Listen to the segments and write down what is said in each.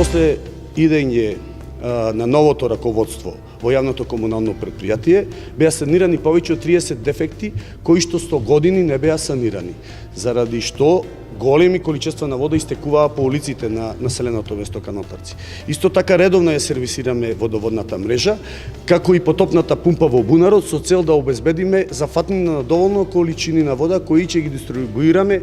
После идење на новото раководство во јавното комунално предпријатие беа санирани повеќе од 30 дефекти кои што 100 години не беа санирани, заради што големи количества на вода истекуваа по улиците на населеното место Канатларци. Исто така редовно ја сервисираме водоводната мрежа, како и потопната пумпа во бунарот со цел да обезбедиме зафатнина на доволно количини на вода кои ќе ги дистрибуираме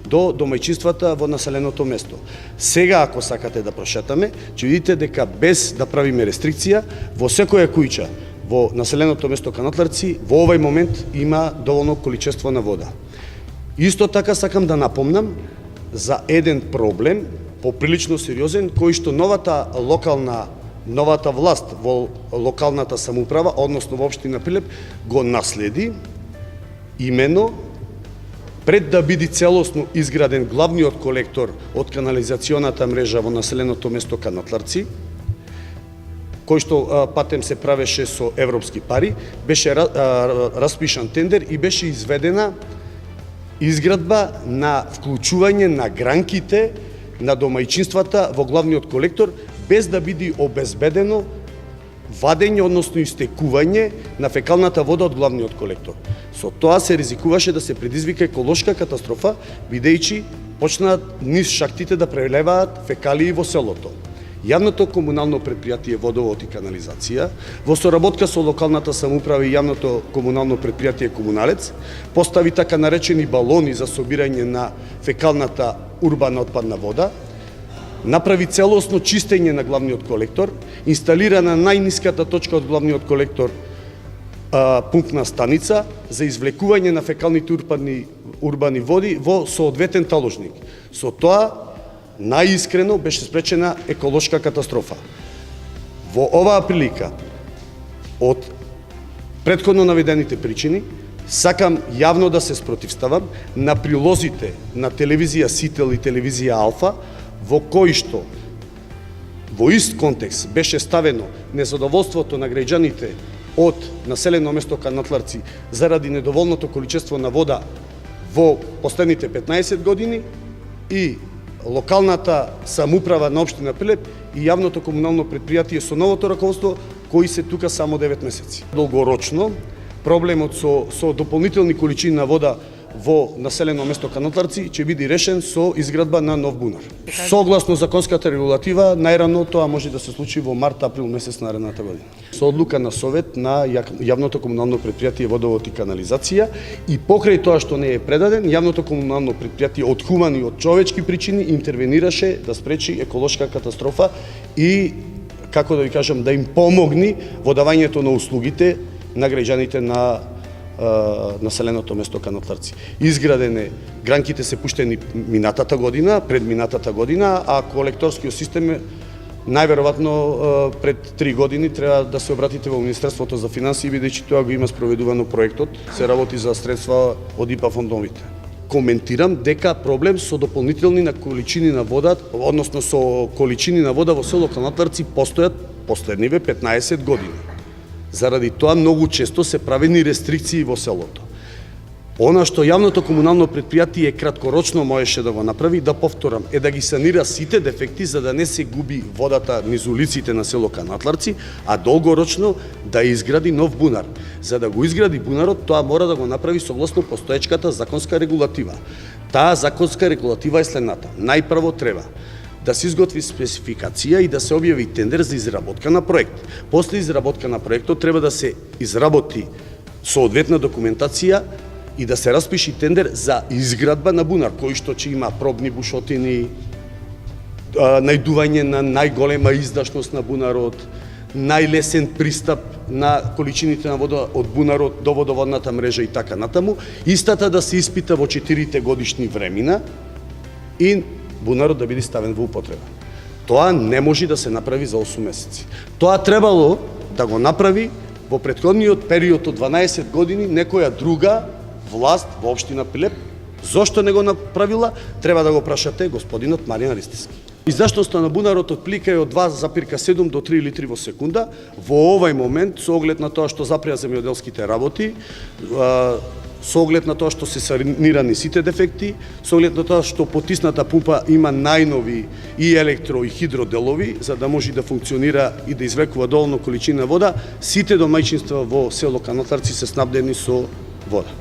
до домаќинствата во населеното место. Сега, ако сакате да прошетаме, ќе видите дека без да правиме рестрикција, во секоја куќа во населеното место Канатларци во овој момент има доволно количество на вода. Исто така сакам да напомнам за еден проблем, поприлично сериозен, кој што новата власт во локалната самоуправа, односно во општина Прилеп, го наследи, именно пред да биде целосно изграден главниот колектор од канализационата мрежа во населеното место Канатларци, кој што патем се правеше со европски пари, беше распишан тендер и беше изведена изградба на вклучување на гранките на домаќинствата во главниот колектор, без да биде обезбедено вадење, односно истекување на фекалната вода од главниот колектор. Со тоа се ризикуваше да се предизвика еколошка катастрофа, бидејќи почнаат низ шахтите да прелеваат фекалии во селото. Јавното комунално предпријатие Водовод и канализација, во соработка со локалната самоуправа и јавното комунално предпријатие Комуналец, постави така наречени балони за собирање на фекалната урбана отпадна вода, направи целосно чистење на главниот колектор, инсталира на најниската точка од главниот колектор пумпна станица за извлекување на фекалните урбани води во соодветен таложник. Со тоа, најискрено беше спречена еколошка катастрофа. Во оваа прилика, од претходно наведените причини, сакам јавно да се спротивставам на прилозите на телевизија Сител и телевизија Алфа, во кои што во ист контекст беше ставено незадоволството на граѓаните од населено место Канатларци заради недоволното количество на вода во последните 15 години и локалната самоуправа на општина Прилеп и јавното комунално предпријатие со новото раководство кои се тука само 9 месеци. Долгорочно проблемот со дополнителни количини на вода во населено место Канатларци ќе биде решен со изградба на нов бунар. Согласно законската регулатива, најрано тоа може да се случи во март-април месец наредната година. Со одлука на совет на јавното комунално предпријатие Водовод и канализација и покрај тоа што не е предаден, јавното комунално предпријатие од хумани и од човечки причини интервенираше да спречи еколошка катастрофа и, како да ви кажам, да им помогни во давањето на услугите на граѓаните на населеното место Канатларци. Изградене, гранките се пуштени минатата година, пред минатата година, а колекторскиот систем најверојатно пред 3 години треба да се обратите во Министерството за финансии, бидејќи тоа го има спроведувано проектот, се работи за средства од ИПА фондовите. Коментирам дека проблем со дополнителни на количини на вода, односно со количини на вода во село Канатларци постојат последниве 15 години. Заради тоа многу често се правени рестрикции во селото. Она што јавното комунално предпријатие краткорочно можеше да го направи, да повторам, е да ги санира сите дефекти за да не се губи водата низ улиците на село Канатларци, а долгорочно да изгради нов бунар. За да го изгради бунарот, тоа мора да го направи согласно постоечката законска регулатива. Таа законска регулатива е следната. Најпрво треба да се изготви спецификација и да се објави тендер за изработка на проект. После изработка на проектот треба да се изработи соодветна документација и да се распиши тендер за изградба на бунар, кој што ќе има пробни бушотини, најдување на најголема издашност на бунарот, најлесен пристап на количините на вода од бунарот до водоводната мрежа и така натаму, истата да се испита во 4 годишни времина и бунарот да биде ставен во употреба. Тоа не може да се направи за 8 месеци. Тоа требало да го направи во претходниот период од 12 години некоја друга власт во општина Прилеп, Зошто не го направила, треба да го прашате господинот Маријан Ристевски. Издаштоста на бунарот отплика е од 2,7 до 3 литри во секунда. Во овај момент, со оглед на тоа што запреа земјоделските работи, со оглед на тоа што се санирани сите дефекти, со оглед на тоа што потисната пумпа има најнови и електро и хидроделови, за да може да функционира и да извлекува доволно количина вода, сите домаќинства во село Канатарци се снабдени со вода.